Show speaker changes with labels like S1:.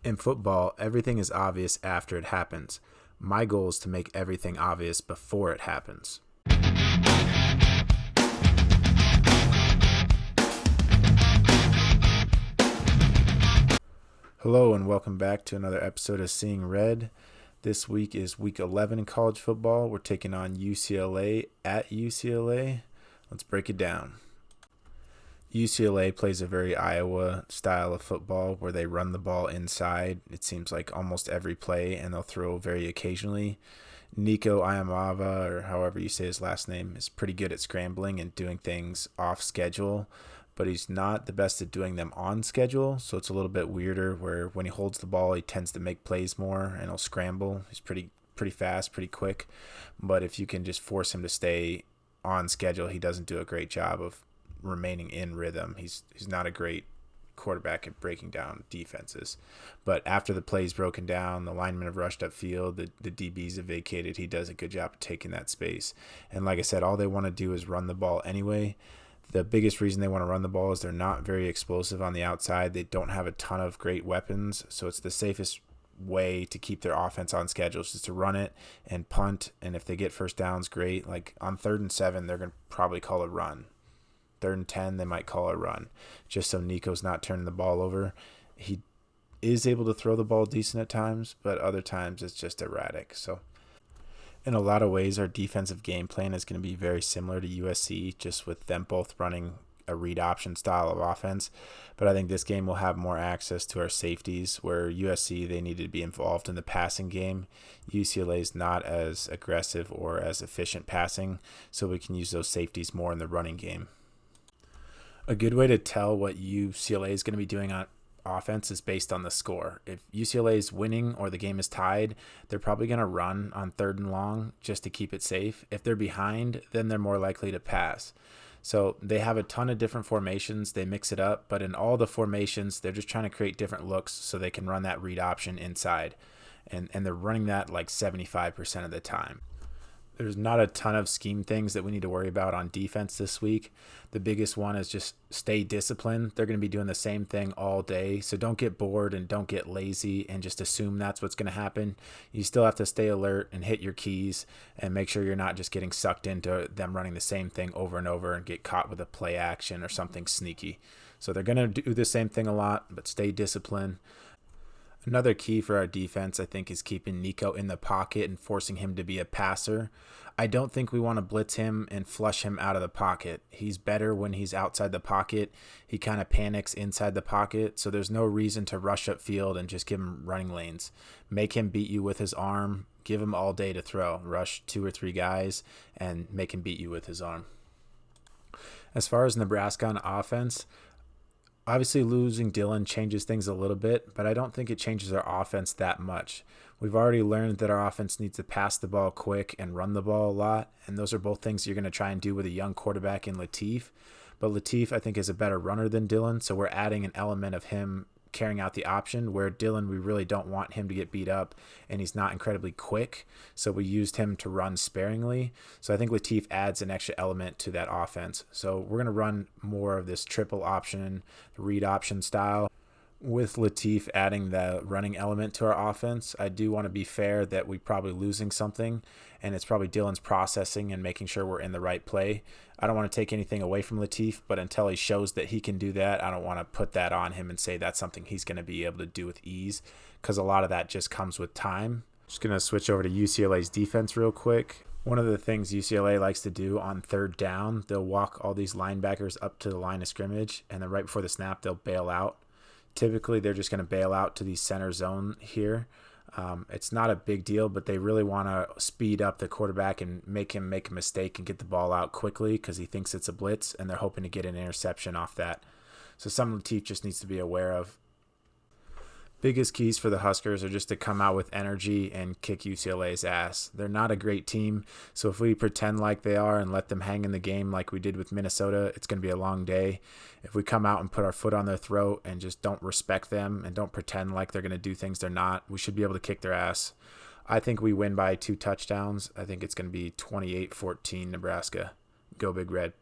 S1: In football, everything is obvious after it happens. My goal is to make everything obvious before it happens. Hello and welcome back to another episode of Seeing Red. This week is week 11 in college football. We're taking on UCLA at UCLA. Let's break it down. UCLA plays a very Iowa style of football where they run the ball inside. It seems like almost every play, and they'll throw very occasionally. Nico Iamava, or however you say his last name, is pretty good at scrambling and doing things off schedule, but he's not the best at doing them on schedule, so it's a little bit weirder where when he holds the ball, he tends to make plays more, and he'll scramble. He's pretty fast, pretty quick, but if you can just force him to stay on schedule, he doesn't do a great job of remaining in rhythm. He's not a great quarterback at breaking down defenses. But after the play's broken down, the linemen have rushed upfield, the DBs have vacated, he does a good job of taking that space. And like I said, all they want to do is run the ball anyway. The biggest reason they want to run the ball is they're not very explosive on the outside. They don't have a ton of great weapons, so it's the safest way to keep their offense on schedule is just to run it and punt. And if they get first downs, great. Like on 3rd and 7, they're going to probably call a run. 3rd and 10, they might call a run, just so Nico's not turning the ball over. He is able to throw the ball decent at times, but other times it's just erratic. So in a lot of ways, our defensive game plan is going to be very similar to USC, just with them both running a read option style of offense. But I think this game will have more access to our safeties, where USC, they needed to be involved in the passing game. UCLA is not as aggressive or as efficient passing, so we can use those safeties more in the running game. A good way to tell what UCLA is going to be doing on offense is based on the score. If UCLA is winning or the game is tied, they're probably going to run on 3rd and long just to keep it safe. If they're behind, then they're more likely to pass. So they have a ton of different formations. They mix it up, but in all the formations, they're just trying to create different looks so they can run that read option inside. And they're running that like 75% of the time. There's not a ton of scheme things that we need to worry about on defense this week. The biggest one is just stay disciplined. They're going to be doing the same thing all day, so don't get bored and don't get lazy and just assume that's what's going to happen. You still have to stay alert and hit your keys and make sure you're not just getting sucked into them running the same thing over and over and get caught with a play action or something sneaky. So they're going to do the same thing a lot, but stay disciplined. Another key for our defense, I think, is keeping Nico in the pocket and forcing him to be a passer. I don't think we want to blitz him and flush him out of the pocket. He's better when he's outside the pocket. He kind of panics inside the pocket, so there's no reason to rush upfield and just give him running lanes. Make him beat you with his arm. Give him all day to throw. Rush 2 or 3 guys and make him beat you with his arm. As far as Nebraska on offense, obviously, losing Dylan changes things a little bit, but I don't think it changes our offense that much. We've already learned that our offense needs to pass the ball quick and run the ball a lot, and those are both things you're going to try and do with a young quarterback in Latif. But Latif, I think, is a better runner than Dylan, so we're adding an element of him carrying out the option, where Dylan, we really don't want him to get beat up, and he's not incredibly quick, so we used him to run sparingly. So I think Latif adds an extra element to that offense. So we're going to run more of this triple option, read option style. With Latif adding the running element to our offense, I do want to be fair that we're probably losing something, and it's probably Dylan's processing and making sure we're in the right play. I don't want to take anything away from Latif, but until he shows that he can do that, I don't want to put that on him and say that's something he's going to be able to do with ease, because a lot of that just comes with time. Just going to switch over to UCLA's defense real quick. One of the things UCLA likes to do on 3rd down, they'll walk all these linebackers up to the line of scrimmage, and then right before the snap, they'll bail out. Typically, they're just going to bail out to the center zone here. It's not a big deal, but they really want to speed up the quarterback and make him make a mistake and get the ball out quickly because he thinks it's a blitz, and they're hoping to get an interception off that. So something Latif just needs to be aware of. Biggest keys for the Huskers are just to come out with energy and kick UCLA's ass. They're not a great team, so if we pretend like they are and let them hang in the game like we did with Minnesota, it's going to be a long day. If we come out and put our foot on their throat and just don't respect them and don't pretend like they're going to do things they're not, we should be able to kick their ass. I think we win by 2 touchdowns. I think it's going to be 28-14 Nebraska. Go Big Red.